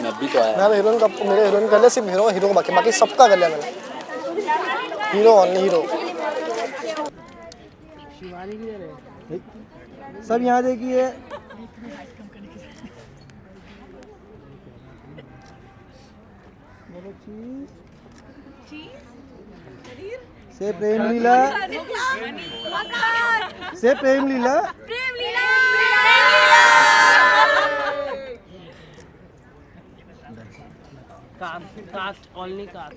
अभी तो आया। मैं हीरोइन का मेरे हीरोइन कर लिया, सिर्फ हीरो को बाकी सबका कर लिया मैंने। Hero only hero. शिवानी भी है सब यहाँ देखिए। से प्रेम लीला, से प्रेम लीला, कास्ट ओनली कास्ट।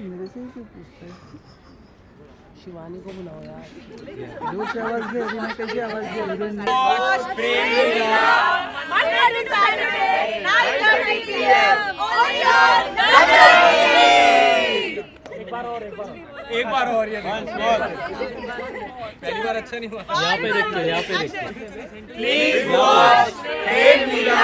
मेरे से क्यों पूछते हैं? शिवानी को बुलाओ यार। जो से आवाज दे, मैं कैसे आवाज दे? एक बार और ये पहली बार अच्छा नहीं हुआ। यहाँ पे देखते, यहाँ पे देखते। Please watch Prem Leela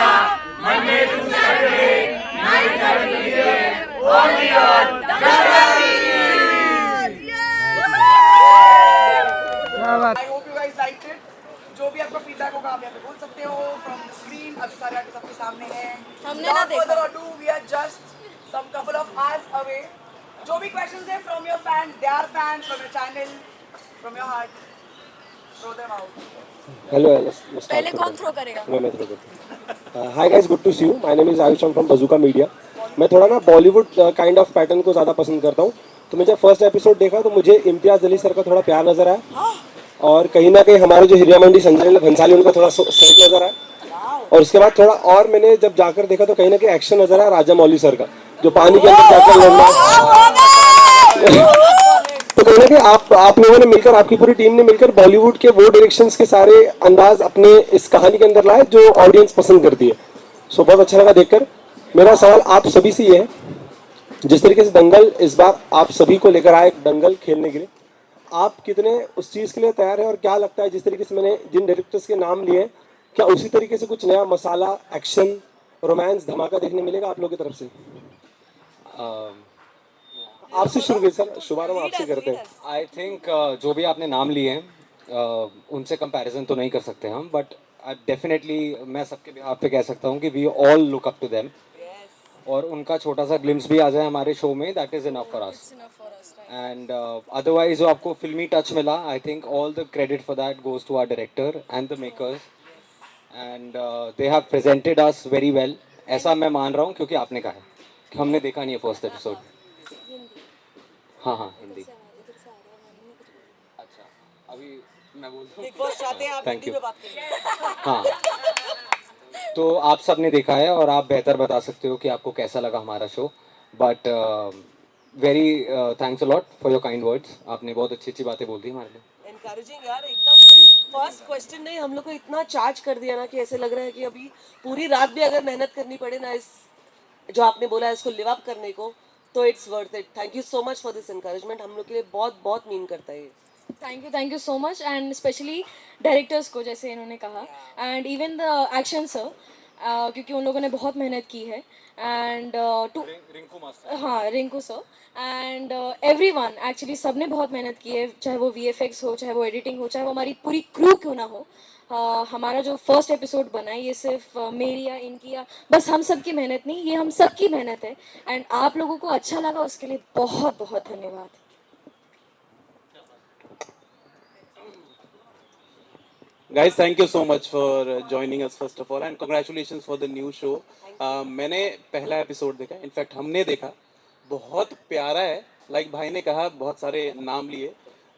Monday to Saturday 9:30 PM only on Dada TV। I hope you guys liked it. जो भी आपका फीडबैक होगा आप यहाँ पे बोल सकते हो फ्रॉम द स्क्रीन। अभी सारे आर्टिस्ट आपके सामने हैं। हमने ना देखा। Without further ado, we are just some couple of hours away. जो भी questions है from your fans, they are fans from your channel, from your heart, throw them out. Hello, पहले कौन थ्रो करेगा? मैं थ्रो करता हूँ। Hi guys, good to see you. My name is Ayush. I'm from Bazooka Media. मैं थोड़ा ना Bollywood kind of pattern को ज़्यादा पसंद करता हूँ। तो मैं जब फर्स्ट एपिसोड देखा तो मुझे इम्तियाज़ अली सर का थोड़ा प्यार नजर आया, और कहीं ना कहीं हमारे जो हिरिया मंडी संजय भंसाली उनका थोड़ा सेट नजर आया, और उसके बाद थोड़ा और मैंने जब जाकर देखा तो कहीं ना कहीं एक्शन नजर आया राजा मौली सर का, जो पानी के अंदर जाकर लड़ना। तो कहीं ना कहीं आप लोगों ने मिलकर, आपकी पूरी टीम ने मिलकर बॉलीवुड के वो डायरेक्शंस के सारे अंदाज अपने इस कहानी के अंदर लाए जो ऑडियंस पसंद करती है। सो बहुत अच्छा लगा देखकर। मेरा सवाल आप सभी से ये है, जिस तरीके से दंगल इस बार आप सभी को लेकर आए दंगल खेलने के लिए, आप कितने उस चीज़ के लिए तैयार हैं, और क्या लगता है जिस तरीके से मैंने जिन डायरेक्टर्स के नाम लिए, क्या उसी तरीके से कुछ नया मसाला, एक्शन, रोमांस, धमाका देखने मिलेगा आप लोगों की तरफ से? आपसे शुरू करें सर, शुभारंभ आपसे करते हैं। आई थिंक जो भी आपने नाम लिए हैं उनसे कंपैरिजन तो नहीं कर सकते हम, बट डेफिनेटली मैं सबके बिहाफ पे कह सकता हूँ कि we all look up to them, और उनका छोटा सा ग्लिम्स भी आ जाए हमारे शो में, that is enough for us. And otherwise जो आपको फिल्मी टच मिला, I think all the credit for that goes to our director and the makers, and they have presented us very well. ऐसा मैं मान रहा हूँ क्योंकि आपने कहा है कि हमने देखा नहीं है फर्स्ट एपिसोड। हाँ हिंदी। अच्छा, अभी मैं बोलता हूँ। Thank you. हाँ, तो आप सब ने देखा है और आप बेहतर बता सकते हो कि आपको कैसा लगा हमारा show, but very thanks a lot for your kind words. आपने बहुत अच्छी अच्छी बातें बोल दी हमारे लिए। एनकरेजिंग यार, एकदम फर्स्ट क्वेश्चन ने हम लोग को इतना चार्ज कर दिया ना कि ऐसे लग रहा है कि अभी पूरी रात भी अगर मेहनत करनी पड़े ना इस जो आपने बोला है इसको लिव अप करने को, तो it's worth it. Thank you so much for this encouragement, हम लोग के लिए बहुत बहुत मीन करता है ये। Thank you so much, and specially directors को, जैसे इन्होंने कहा, and even the action sir, क्योंकि उन लोगों ने बहुत मेहनत की है, and Rinku sir and everyone, actually सब ने बहुत मेहनत की है, चाहे वो VFX हो, चाहे वो एडिटिंग हो, चाहे वो हमारी पूरी क्रू क्यों ना हो। हमारा जो फर्स्ट एपिसोड बना है ये सिर्फ मेरी या इनकी या बस हम सब की मेहनत नहीं, ये हम सब की मेहनत है, एंड आप लोगों को अच्छा लगा उसके लिए बहुत बहुत धन्यवाद। Guys, thank you so much for joining us first of all, and congratulations for the new show. मैंने पहला एपिसोड देखा, इनफैक्ट हमने देखा, बहुत प्यारा है। लाइक भाई ने कहा बहुत सारे नाम लिए,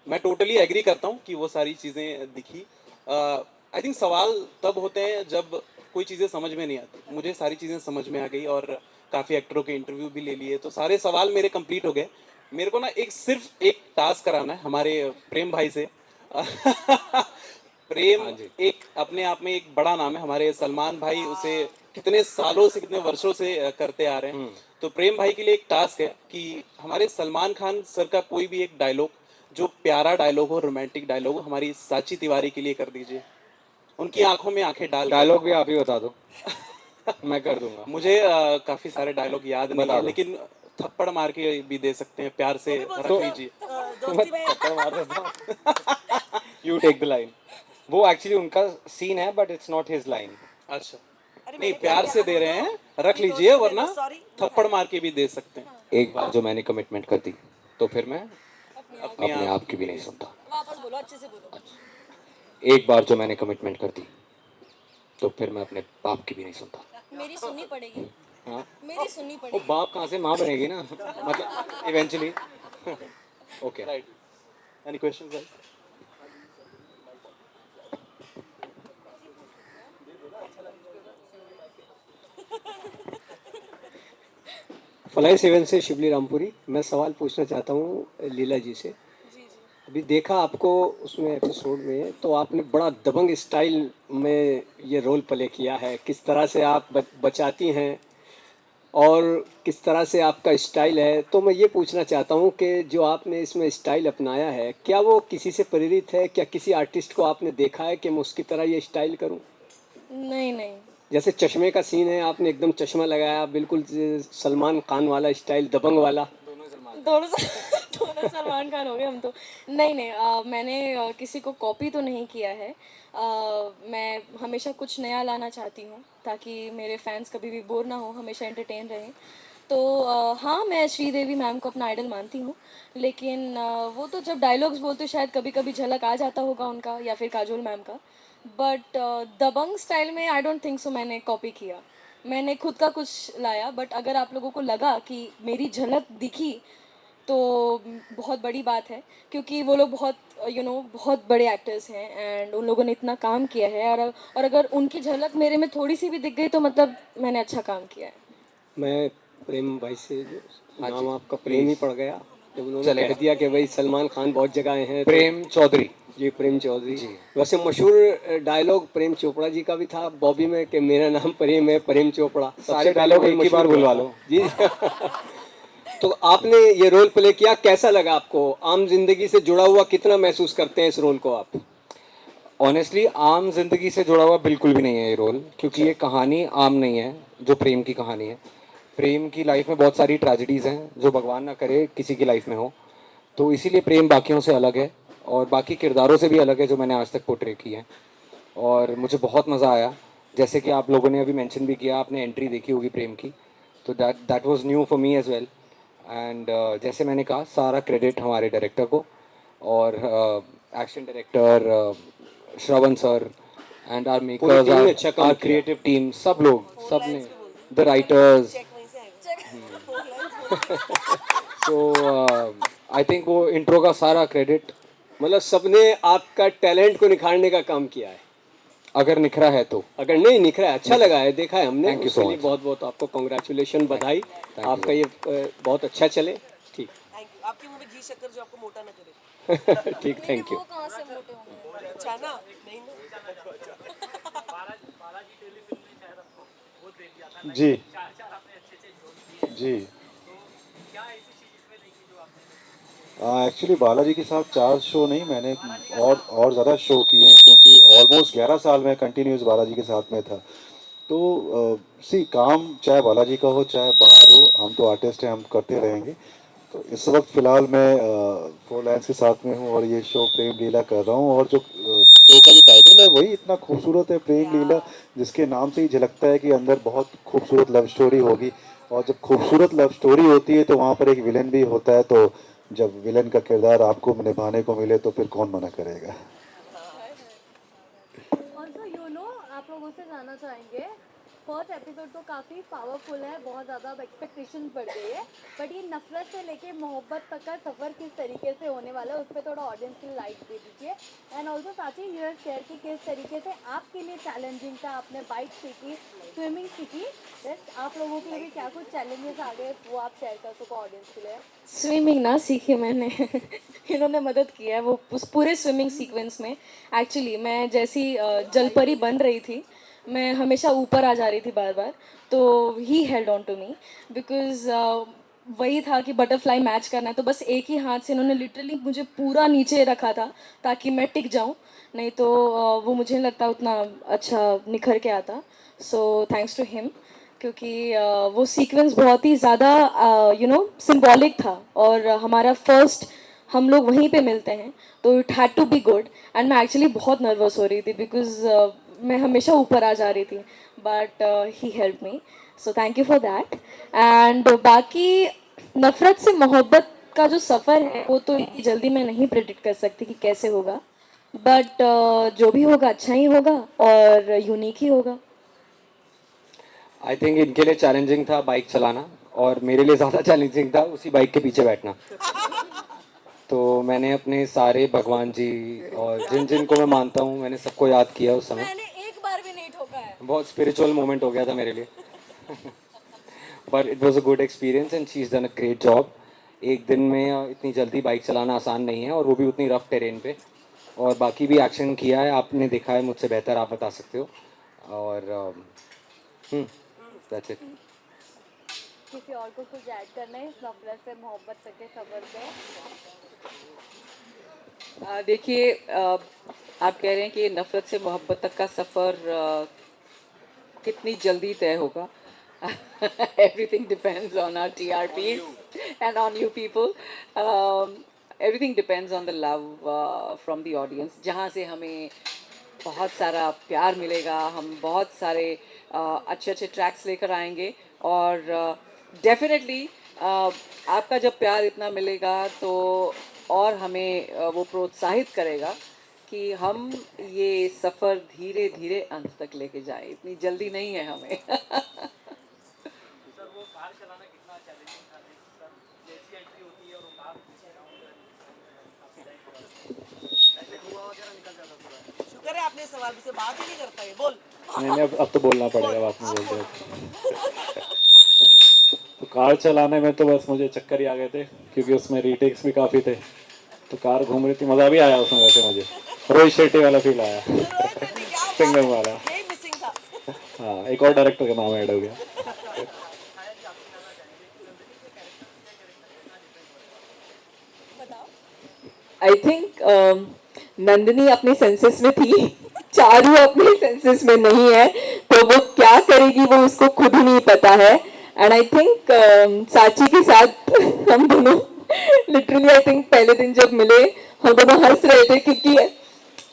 मैं टोटली एग्री करता हूँ कि वो सारी चीज़ें दिखी। आई थिंक सवाल तब होते हैं जब कोई चीज़ें समझ में नहीं आती। मुझे सारी चीज़ें समझ में आ गई और काफ़ी एक्टरों के इंटरव्यू भी ले लिए, तो सारे सवाल मेरे कंप्लीट हो गए। मेरे को ना सिर्फ एक टास्क कराना है हमारे प्रेम भाई से। प्रेम एक अपने आप में एक बड़ा नाम है, हमारे सलमान भाई उसे कितने सालों से, कितने वर्षों से करते आ रहे हैं। तो प्रेम भाई के लिए एक टास्क है कि हमारे सलमान खान सर का कोई भी एक डायलॉग, जो प्यारा डायलॉग हो, रोमांटिक डायलॉग हो, हमारी साची तिवारी के लिए कर दीजिए। उनकी आंखों में आंखें डाल। डायलॉग भी आप ही बता दो। मैं कर दूंगा। मुझे काफी सारे डायलॉग याद नहीं है, लेकिन थप्पड़ मार के भी दे सकते हैं, प्यार से रख लीजिए। You take the line. वो एक्चुअली उनका सीन है but it's not his line. अच्छा, नहीं प्यार से दे रहे हैं, रख लीजिए वरना थप्पड़ मार के भी दे सकते हैं. एक बार जो मैंने कमिटमेंट कर दी तो फिर मैं अपने आप की भी नहीं सुनता. वापस बोलो, अच्छे से बोलो. एक बार जो मैंने कमिटमेंट कर दी तो फिर मैं अपने बाप की भी नहीं सुनता. मेरी सुननी पड़ेगी. हाँ, मेरी सुननी वो पड़ेगी. बाप कहाँ से माँ बनेगी ना, मतलब eventually. Okay, right. Any questions guys? Fly 7 से शिवली रामपुरी. मैं सवाल पूछना चाहता हूँ लीला जी से. अभी देखा आपको उसमें एपिसोड में, तो आपने बड़ा दबंग स्टाइल में ये रोल प्ले किया है. किस तरह से आप बचाती हैं और किस तरह से आपका स्टाइल है. तो मैं ये पूछना चाहता हूँ कि जो आपने इसमें स्टाइल अपनाया है, क्या वो किसी से प्रेरित है? क्या किसी आर्टिस्ट को आपने देखा है कि मैं उसकी तरह ये स्टाइल करूँ? नहीं नहीं. जैसे चश्मे का सीन है, आपने एकदम चश्मा लगाया, बिल्कुल सलमान खान वाला स्टाइल, दबंग वाला. दोनों सलमान खान हो गए हम तो. नहीं नहीं, मैंने किसी को कॉपी तो नहीं किया है. मैं हमेशा कुछ नया लाना चाहती हूँ ताकि मेरे फैंस कभी भी बोर ना हो, हमेशा एंटरटेन रहें. तो हाँ, मैं श्रीदेवी मैम को अपना आइडल मानती हूँ, लेकिन वो तो जब डायलॉग्स बोलते शायद कभी कभी झलक आ जाता होगा उनका, या फिर काजोल मैम का. बट दबंग स्टाइल में आई डोंट थिंक सो मैंने कॉपी किया. मैंने खुद का कुछ लाया. बट अगर आप लोगों को लगा कि मेरी झलक दिखी तो बहुत बड़ी बात है, क्योंकि वो लोग बहुत बहुत बड़े एक्टर्स हैं एंड उन लोगों ने इतना काम किया है. और अगर उनकी झलक मेरे में थोड़ी सी भी दिख गई तो मतलब मैंने अच्छा काम किया है. मैं प्रेम भाई से, नाम आपका प्रेम ही पड़ गया जब उन्होंने कह दिया कि भाई सलमान खान बहुत जगह हैं. प्रेम चौधरी जी, प्रेम चौधरी. वैसे मशहूर डायलॉग प्रेम चोपड़ा जी का भी था बॉबी में कि मेरा नाम प्रेम है, प्रेम चोपड़ा. सारे डायलॉग एक ही बार बुलवा लो जी. तो आपने ये रोल प्ले किया, कैसा लगा आपको? आम जिंदगी से जुड़ा हुआ कितना महसूस करते हैं इस रोल को आप? ऑनेस्टली आम जिंदगी से जुड़ा हुआ बिल्कुल भी नहीं है ये रोल, क्योंकि ये कहानी आम नहीं है जो प्रेम की कहानी है. प्रेम की लाइफ में बहुत सारी ट्रेजेडीज़ हैं जो भगवान ना करे किसी की लाइफ में हो. तो इसीलिए प्रेम बाकियों से अलग है और बाकी किरदारों से भी अलग है जो मैंने आज तक पोर्ट्रे की है. और मुझे बहुत मज़ा आया. जैसे कि आप लोगों ने अभी मेंशन भी किया, आपने एंट्री देखी होगी प्रेम की, तो that was new for me as well. And जैसे मैंने कहा, सारा क्रेडिट हमारे डायरेक्टर को और action director Shravan sir and our makers, our creative team, सब लोग, सब ने, द राइटर्स. तो आई थिंक वो इंट्रो का सारा क्रेडिट, मतलब सबने आपका टैलेंट को निखारने का काम किया है. अगर निखरा है तो. अगर नहीं निखरा है, अच्छा लगा है, देखा है हमने. Thank you so उसके लिए much. बहुत बहुत आपको कॉन्ग्रेचुलेशन, बधाई. आपका ये बहुत अच्छा चले. ठीक. Thank you. आपके मुंह में घी शक्कर जो आपको मोटा ना करे. ठीक, थैंक यू. कहाँ से मोटे होंगे? अच्छा ना, नहीं ना. जी जी. एक्चुअली बालाजी के साथ 4 शो नहीं, मैंने और ज़्यादा शो किए हैं, क्योंकि ऑलमोस्ट 11 साल में कंटिन्यूस बालाजी के साथ में था. तो काम चाहे बालाजी का हो चाहे बाहर हो, हम तो आर्टिस्ट हैं, हम करते रहेंगे. तो इस वक्त फ़िलहाल मैं 4 लाइन्स के साथ में हूँ और ये शो प्रेम लीला कर रहा हूँ. और जो शो का जो टाइटल है वही इतना खूबसूरत है, प्रेम लीला, जिसके नाम से ही झलकता है कि अंदर बहुत खूबसूरत लव स्टोरी होगी. और जब खूबसूरत लव स्टोरी होती है तो वहाँ पर एक विलन भी होता है. तो जब विलन का किरदार आपको निभाने को मिले तो फिर कौन मना करेगा. और तो आप लोगों से जानना चाहेंगे, फर्स्ट एपिसोड तो काफ़ी पावरफुल है, बहुत ज़्यादा एक्सपेक्टेशंस बढ़ गई है, बट ये नफरत से लेके मोहब्बत तक का सफ़र किस तरीके से होने वाला है, उस पर थोड़ा ऑडियंस की लाइट दे दीजिए. एंड ऑल्सो साथ ही यूर शेयर की किस तरीके से आपके लिए चैलेंजिंग था, आपने बाइक सीखी, स्विमिंग सीखी, आप लोगों के लिए भी क्या कुछ चैलेंजेस आ गए वो आप शेयर कर सको ऑडियंस के लिए. स्विमिंग ना सीखी मैंने. इन्होंने मदद की है वो उस पूरे स्विमिंग सीक्वेंस में. एक्चुअली मैं जैसी जलपरी बन रही थी, मैं हमेशा ऊपर आ जा रही थी बार बार. तो he held on to me because वही था कि बटरफ्लाई मैच करना है, तो बस एक ही हाथ से इन्होंने लिटरली मुझे पूरा नीचे रखा था ताकि मैं टिक जाऊं, नहीं तो वो मुझे नहीं लगता उतना अच्छा निखर के आता. सो थैंक्स टू हिम, क्योंकि वो सीक्वेंस बहुत ही ज़्यादा सिंबॉलिक था. और हमारा फर्स्ट हम लोग वहीं पे मिलते हैं, तो it had to be good. And मैं एक्चुअली बहुत नर्वस हो रही थी बिकॉज मैं हमेशा ऊपर आ जा रही थी, but he help me, so thank you for that. And बाकी नफ़रत से मोहब्बत का जो सफ़र है वो तो इतनी जल्दी मैं नहीं प्रेडिक्ट कर सकती कि कैसे होगा, बट जो भी होगा अच्छा ही होगा और यूनिक ही होगा। आई थिंक इनके लिए चैलेंजिंग था बाइक चलाना, और मेरे लिए ज़्यादा चैलेंजिंग था उसी बाइक के पीछे बैठना। तो मैंने अपने सारे भगवान जी और जिन जिन को मैं मानता हूँ मैंने सबको याद किया उस समय। मैंने एक बार भी नहीं ठोका है। बहुत स्पिरिचुअल मोमेंट हो गया था मेरे लिए। But it was a good experience and she is done a great job. एक दिन में इतनी जल्दी बाइक चलाना आसान नहीं है, और वो भी उतनी रफ टेरेन पे। और बाकी भी एक्शन किया है, आपने देखा है, मुझसे बेहतर आप बता सकते हो। और दैट्स इट। किसी और को कुछ ऐड करना है इस नफरत से मोहब्बत तक के सफर पे? देखिए, आप कह रहे हैं कि नफ़रत से मोहब्बत तक का सफ़र कितनी जल्दी तय होगा। Everything depends on our TRPs and on you people. Everything depends on the love from the audience. जहाँ से हमें बहुत सारा प्यार मिलेगा, हम बहुत सारे अच्छे अच्छे ट्रैक्स लेकर आएंगे, और डेफिनेटली आपका जब प्यार इतना मिलेगा तो और हमें वो प्रोत्साहित करेगा कि हम ये सफ़र धीरे धीरे अंत तक लेके जाएं। इतनी जल्दी नहीं है हमें। शुक्र है आपने सवाल से बात ही नहीं करता है, बोल। नहीं, अब तो बोलना पड़ेगा, आपने बोल दिया। तो कार चलाने में तो बस मुझे चक्कर ही आ गए थे, क्योंकि उसमें रीटेक्स भी काफ़ी थे। तो कार घूम रही थी, मज़ा भी आया उसमें। वैसे मुझे रोहित शेट्टी वाला फील आया, सिंगम वाला। यही मिसिंग था। हाँ, एक और डायरेक्टर का नाम ऐड हो गया। आई थिंक नंदिनी अपने सेंसेस में थी, चारू अपने सेंसेस में नहीं है, तो वो क्या करेगी वो उसको खुद ही नहीं पता है। एंड आई थिंक साची के साथ हम दोनों लिटरली आई थिंक पहले दिन जब मिले हम दोनों हंस रहे थे, क्योंकि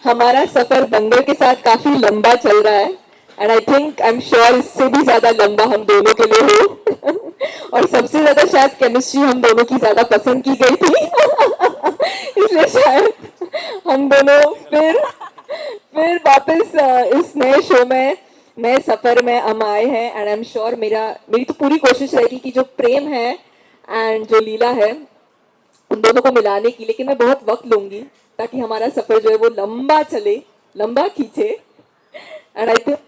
हमारा सफर दंगल के साथ काफी लंबा चल रहा है, and I think I am sure इससे भी ज्यादा लंबा हम दोनों के लिए हो। और सबसे ज्यादा शायद केमिस्ट्री हम दोनों की ज्यादा पसंद की गई थी। इसलिए शायद हम दोनों फिर वापस इस नए शो में, नए सफर में हम आए हैं। एंड आई एम श्योर मेरी तो पूरी कोशिश रहेगी कि जो प्रेम है एंड जो लीला है उन दोनों को मिलाने की, लेकिन मैं बहुत वक्त लूंगी ताकि हमारा सफर जो है वो लंबा चले, लंबा खींचे। एंड आई थिंक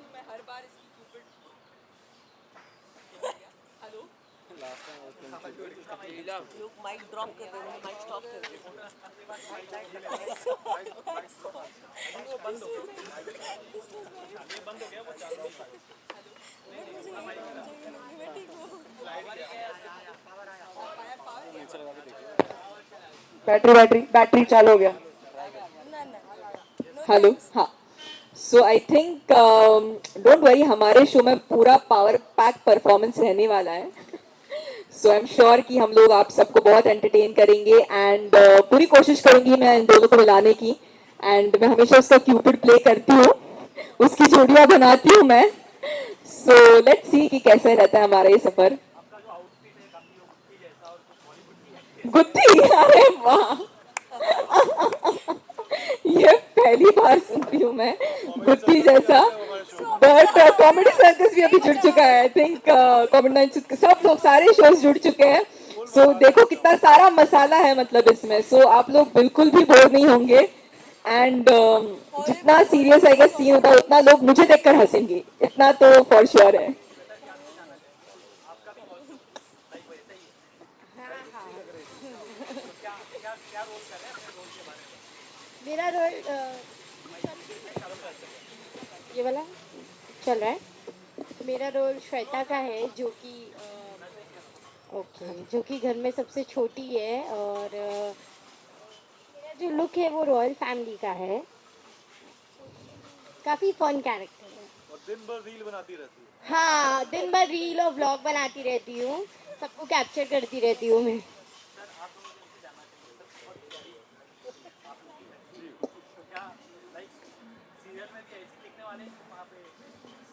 लोग माइक ड्रॉप कर रहे हैं, माइक स्टॉप कर रहे बैटरी चालू हो गया। हेलो, हाँ। सो आई थिंक डोंट वरी, हमारे शो में पूरा पावर पैक परफॉर्मेंस रहने वाला है। सो आई एम श्योर कि हम लोग आप सबको बहुत एंटरटेन करेंगे, एंड पूरी कोशिश करूंगी मैं इन दोनों को मिलाने की। एंड मैं हमेशा उसका क्यूपिड प्ले करती हूँ, उसकी जोड़ियाँ बनाती हूँ मैं। सो लेट्स सी कि कैसे रहता है हमारा ये सफर। गुत्थी, अरे वाह। ये पहली बार सुन रही हूँ मैं गुत्थी जैसा, बट कॉमेडी सर्कस भी अभी जुड़ चुका है। आई थिंक कॉमेडी नाइट सब लोग, सारे शोज जुड़ चुके हैं। सो देखो कितना सारा मसाला है मतलब इसमें। सो आप लोग बिल्कुल भी बोर नहीं होंगे, एंड जितना सीरियस आएगा सीन होता है उतना लोग मुझे देखकर हंसेंगे, इतना तो फॉर श्योर है। मेरा रोल ये वाला चल रहा है। मेरा रोल श्वेता का है, जो कि घर में सबसे छोटी है, और मेरा जो लुक है वो रॉयल फैमिली का है। काफ़ी फन कैरेक्टर है। और दिन भर रील बनाती रहती हूँ। हाँ, दिन भर रील और व्लॉग बनाती रहती हूँ, सबको कैप्चर करती रहती हूँ मैं।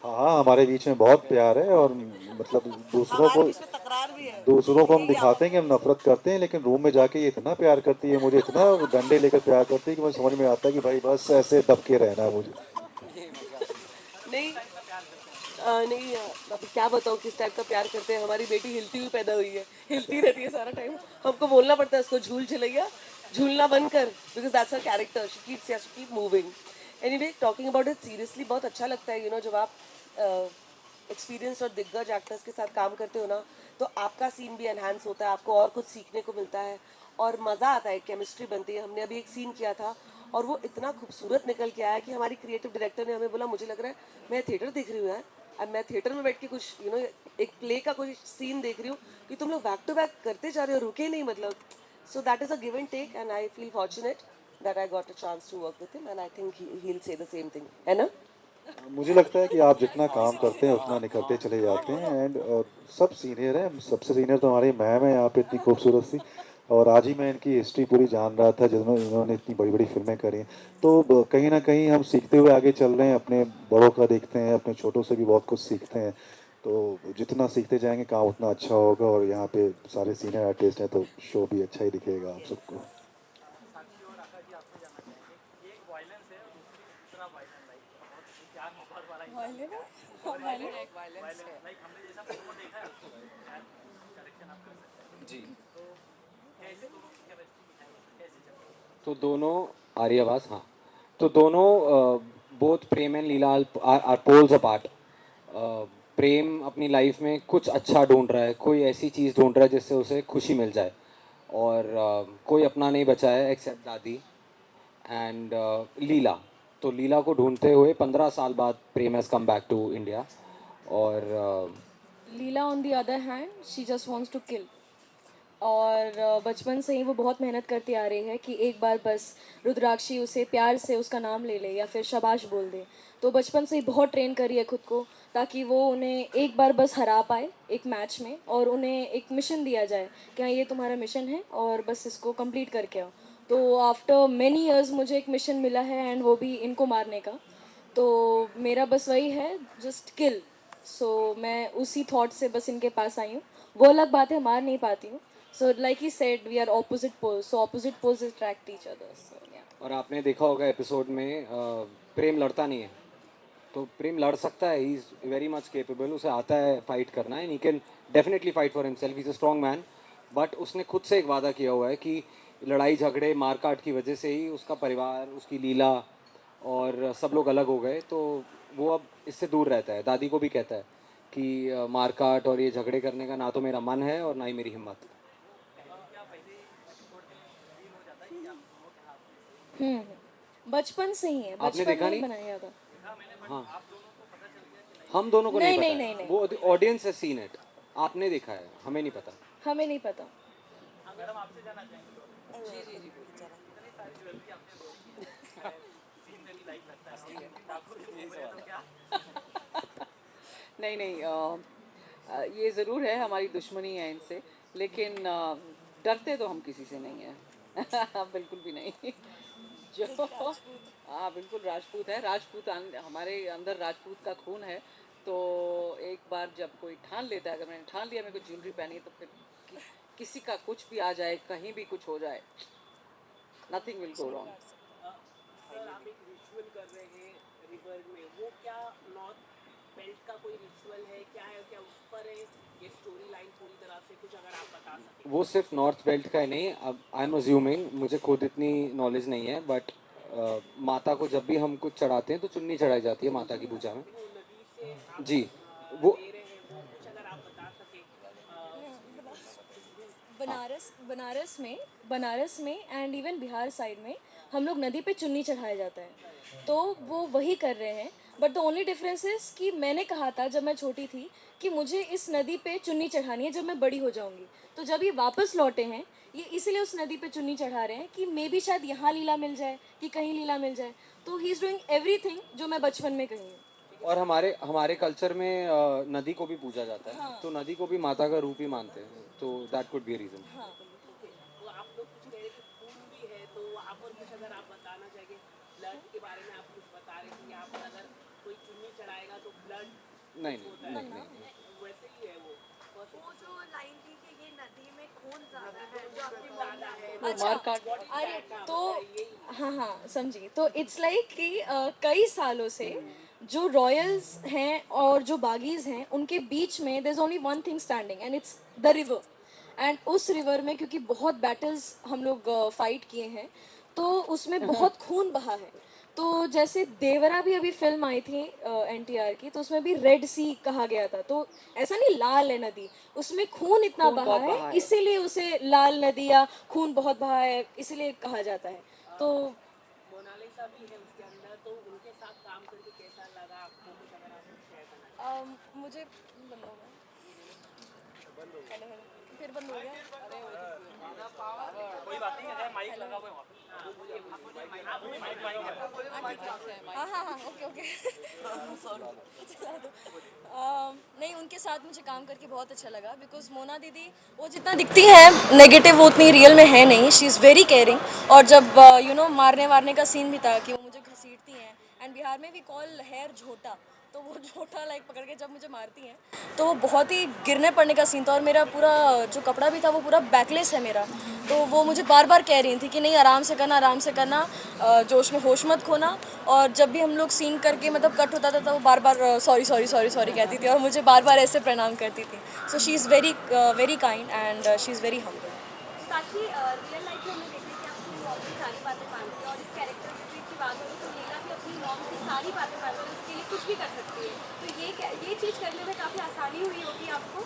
हाँ, हमारे बीच में बहुत प्यार है और मतलब हमारे बीच में तकरार भी है। दूसरों को हम दिखाते हैं कि हम नफरत करते हैं, लेकिन रूम में जाके ये इतना प्यार करती है, मुझे इतना डंडे लेकर प्यार करती है कि मुझे समझ में आता है कि भाई बस ऐसे दबके रहना है मुझे। नहीं नहीं अभी क्या बताऊँ किस टाइप का प्यार करते हैं। हमारी बेटी हिलती हुई पैदा हुई है, हिलती रहती है सारा टाइम। हमको बोलना पड़ता है उसको झूल झुलैया, झूलना बंद कर, because that's her character, she keep moving. Anyway talking about it seriously बहुत अच्छा लगता है जब आप एक्सपीरियंस और दिग्गज एक्टर्स के साथ काम करते हो ना, तो आपका सीन भी एनहांस होता है, आपको और कुछ सीखने को मिलता है और मज़ा आता है, केमिस्ट्री बनती है। हमने अभी एक सीन किया था और वो इतना खूबसूरत निकल के आया कि हमारी क्रिएटिव डायरेक्टर ने हमें बोला मुझे लग रहा है मैं थिएटर देख रही हूँ यार, अब मैं थिएटर में बैठ के कुछ एक प्ले का कोई सीन देख रही हूँ कि तुम लोग बैक टू बैक करते जा रहे हो, रुके नहीं मतलब। So that is a give and take and I feel fortunate that I got a chance to work with him and I think he will say the same thing, है ना? मुझे लगता है कि आप जितना काम करते हैं उतना निकलते चले जाते हैं एंड सब सीनियर हैं, सबसे सीनियर तो हमारी मैम है यहाँ पे इतनी खूबसूरत सी, और आज ही मैं इनकी हिस्ट्री पूरी जान रहा था जिन्होंने इन्होंने इतनी बड़ी बड़ी फिल्में करी हैं। तो कहीं ना कहीं हम सीखते हुए आगे चल रहे हैं, अपने बड़ों का देखते हैं, अपने छोटों से भी बहुत कुछ सीखते हैं। तो जितना सीखते जाएंगे काम उतना अच्छा होगा, और यहाँ पे सारे सीनियर आर्टिस्ट हैं तो शो भी अच्छा ही दिखेगा आप सबको। जी तो दोनों आर्यवास, हाँ, तो दोनों both Prem and Leela are poles apart. Prem अपनी लाइफ में कुछ अच्छा ढूंढ रहा है, कोई ऐसी चीज़ ढूंढ रहा है जिससे उसे खुशी मिल जाए, और कोई अपना नहीं बचा है एक्सेप्ट दादी एंड लीला। तो लीला को ढूंढते हुए 15 साल बाद Prem has come back to India. और Leela on the other hand she just wants to kill. और बचपन से ही वो बहुत मेहनत करती आ रही है कि एक बार बस रुद्राक्षी उसे प्यार से उसका नाम ले ले या फिर शाबाश बोल दे। तो बचपन से ही बहुत ट्रेन करी है खुद को ताकि वो उन्हें एक बार बस हरा पाए एक मैच में, और उन्हें एक मिशन दिया जाए कि हाँ ये तुम्हारा मिशन है और बस इसको कंप्लीट करके आओ। तो आफ्टर मैनी इयर्स मुझे एक मिशन मिला है एंड वो भी इनको मारने का। तो मेरा बस वही है, जस्ट किल। सो मैं उसी थॉट से बस इनके पास आई हूँ। वो अलग बात है मार नहीं पाती हूँ। So like he said, we are opposite poles. So opposite poles attract each other. So yeah. और आपने देखा होगा एपिसोड में प्रेम लड़ता नहीं है, तो प्रेम लड़ सकता है, he is very much capable, उसे आता है फाइट करना है, he can definitely fight for himself, he is a strong man. But उसने खुद से एक वादा किया हुआ है कि लड़ाई झगड़े मारकाट की वजह से ही उसका परिवार, उसकी लीला और सब लोग अलग हो गए, तो वो अब इससे दूर रहता है। दादी को भी कहता है कि मारकाट और ये झगड़े करने का ना तो मेरा मन है और ना ही मेरी हिम्मत। बचपन से ही है, आपने बचपन देखा में नहीं? बनाया था। हाँ, हम दोनों को नहीं, नहीं नहीं, पता नहीं, है, वो ऑडियंस हैज सीन इट, आपने देखा है, हमें नहीं पता। हमें नहीं पता। नहीं नहीं ये ज़रूर है हमारी दुश्मनी है इनसे, लेकिन डरते तो हम किसी से नहीं हैं बिल्कुल भी नहीं। जो हाँ बिल्कुल राजपूत है, हमारे अंदर राजपूत का खून है। तो एक बार जब कोई ठान लेता है, अगर मैंने ठान लिया मेरे को ज्वेलरी पहनी है, तो फिर किसी का कुछ भी आ जाए, कहीं भी कुछ हो जाए, nothing will go wrong. Sir आप एक रिचुअल कर रहे हैं रिवर में, वो क्या नॉर्थ बेल्ट का कोई रिचुअल है, क्या है, क्या उस पर है ये स्टोरी लाइन पूरी तरह से, कुछ अगर आप बता सकें। वो सिर्फ नॉर्थ बेल्ट का ही नहीं, अब आई एम अज्यूमिंग, मुझे खुद इतनी नॉलेज नहीं है, बट माता को जब भी हम कुछ चढ़ाते हैं तो चुन्नी चढ़ाई जाती है माता की पूजा में। जी वो बनारस में एंड इवन बिहार साइड में हम लोग नदी पे चुन्नी चढ़ाया जाता है, तो वो वही कर रहे हैं। But the only difference is कि मैंने कहा था जब मैं छोटी थी कि मुझे इस नदी पे चुन्नी चढ़ानी है जब मैं बड़ी हो जाऊंगी। तो जब ये वापस लौटे हैं, ये इसलिए उस नदी पे चुन्नी चढ़ा रहे हैं कि मे बी शायद यहाँ लीला मिल जाए कि कहीं लीला मिल जाए। तो ही इज़ डूइंग एवरीथिंग जो मैं बचपन में कही हूँ। और हमारे कल्चर में नदी को भी पूजा जाता है, हाँ। तो नदी को भी माता का रूप ही मानते हैं, तो that could be a reason. हाँ। तो आप लोग कुछ कह रहे थे खून भी है, तो वहाँ पर कुछ अगर आप बताना चाहेंगे, ब्लड के बारे में आप कुछ बता रहे थे, यहाँ पर अगर कोई नहीं नहीं नहीं नहीं वैसे ही है वो जो लाइन थी कि ये नदी में खून ज्यादा है जो आपकी ज़्यादा है अच्छा, अरे तो हाँ हाँ समझी। तो इट्स लाइक कि कई सालों से जो रॉयल्स हैं और जो बागीज हैं उनके बीच में there is only one thing standing and it's the river. And उस रिवर में क्योंकि बहुत बैटल्स हम लोग फाइट किए हैं तो उसमें बहुत खून बहा है। तो जैसे देवरा भी अभी फिल्म आई थी एनटीआर की, तो उसमें भी रेड सी कहा गया था। तो ऐसा नहीं लाल है नदी, उसमें खून इतना बहा है इसीलिए उसे लाल नदी या खून बहुत बहा है इसीलिए कहा जाता है। तो मोनालिसा भी है उसके अंदर, तो उनके साथ काम करके कैसा लगा आपको, कुछ अगर आप शेयर करना मुझे बंद हो गया, हेलो हेलो फिर बंद हो गया। कोई बात नहीं है, माइक लगा हुआ है हाँ हाँ हाँ ओके ओके चला दो। नहीं उनके साथ मुझे काम करके बहुत अच्छा लगा बिकॉज मोना दीदी वो जितना दिखती है नेगेटिव वो उतनी रियल में है नहीं। She is very caring. और जब यू नो मारने वारने का सीन भी था कि वो मुझे घसीटती हैं एंड बिहार में वी कॉल हेयर झोटा, तो वो झोटा लाइक पकड़ के जब मुझे मारती हैं तो वो बहुत ही गिरने पड़ने का सीन था। और मेरा पूरा जो कपड़ा भी था वो पूरा बैकलेस है मेरा, तो वो मुझे बार बार कह रही थी कि नहीं आराम से करना जोश में होश मत खोना। और जब भी हम लोग सीन करके मतलब कट होता था तो वो बार बार सॉरी कहती थी और मुझे बार बार ऐसे प्रणाम करती थी। So she is very kind and she is very humble. Sakshi real life में हमने देखा कि आपकी मॉम की सारी बातें मानती है और इस कैरेक्टर की बात हो तो लीला भी अपनी मॉम की सारी बातें मानती है, उसके लिए कुछ भी कर सकती है। तो ये चीज़ करने में काफ़ी आसानी हुई होगी आपको,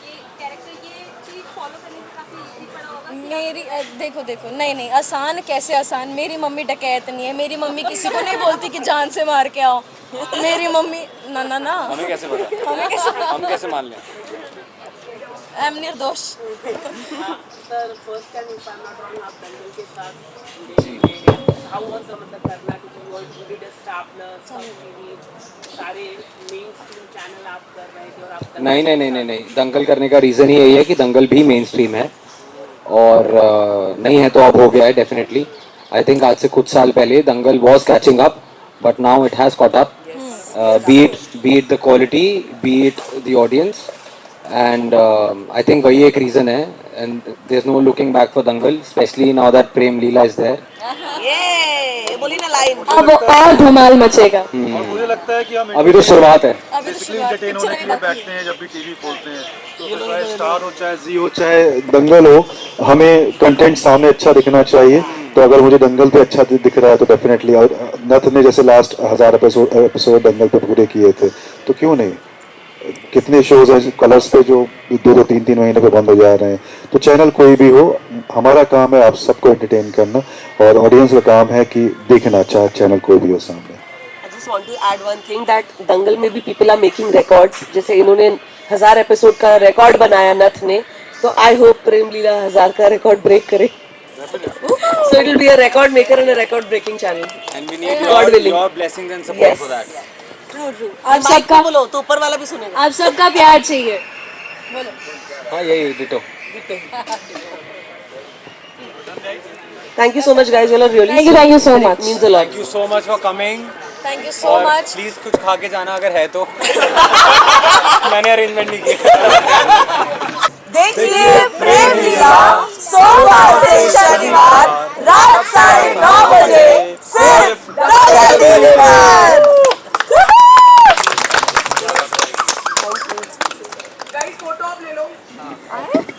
ये कैरेक्टर ये चीज़ फॉलो करने में काफ़ी ईजी पड़ा होगा। मेरी देखो नहीं आसान कैसे आसान, मेरी मम्मी डकैत नहीं है, मेरी मम्मी किसी को नहीं बोलती कि जान से मार के आओ। मेरी मम्मी ना हमें कैसे पता, हम कैसे मान लें? आई एम निर्दोष। Sir first time if I am not wrong आप दंगल के साथ हाउ वाज द मतलब करना, क्योंकि वो डिड स्टार प्लस टीवी सारे मेन स्ट्रीम चैनल आप कर रहे थे और आप नहीं, दंगल करने का रीज़न ही यही है कि दंगल भी मेन स्ट्रीम है और नहीं है तो अब हो गया है डेफिनेटली। आई थिंक आज से कुछ साल पहले Dangal was catching up but now it has caught up, be it the quality, be it the audience and I think वही एक रीज़न है and there is no looking back for Dangal, specially now that Prem Leela is there. ये बोली ना line, अब और धमाल मचेगा। और मुझे लगता है कि हम अभी तो शुरुआत है। बेसिकली एंटरटेन होने के लिए बैठते हैं जब भी टीवी खोलते हैं, तो चाहे स्टार हो चाहे जी हो चाहे दंगल हो, हमें कंटेंट सामने अच्छा दिखना चाहिए। तो अगर मुझे दंगल पे अच्छा दिख रहा है तो डेफिनेटली, और नथ ने जैसे लास्ट 1000 एपिसोड दंगल पे पूरे किए थे तो क्यों नहीं, कितने शोज हैं कलर्स पे जो 2-3 महीने पे बंद हो जा रहे हैं। तो चैनल कोई भी हो, हमारा काम है आप सबको एंटरटेन करना और ऑडियंस का काम है कि देखना, चाहे चैनल कोई भी हो सामने। I just want to add one thing that दंगल में भी people are making records, जैसे इन्होंने 1000 एपिसोड का रिकॉर्ड बनाया नथ ने, तो आई होप प्रेम लीला 1000 का रिकॉर्ड ब्रेक करे। So it will be a record maker and a record breaking channel. And we need God willing. your blessings and support Yes. for that. आप सबका बोलो तो ऊपर वाला भी सुनेगा। आप सबका प्यार चाहिए। बोलो। हाँ यही ditto. Thank you so much guys, you all are really Thank you so much. It means a lot. Thank you so much for coming. Thank you so much. Please कुछ खा के जाना अगर है तो। मैंने अरेंजमेंट नहीं किया। देखिए प्रेम लीला सोमवार से शनिवार रात 9:30 बजे सिर्फ डॉलर टीवी पर। गाइस फोटो आप ले लो।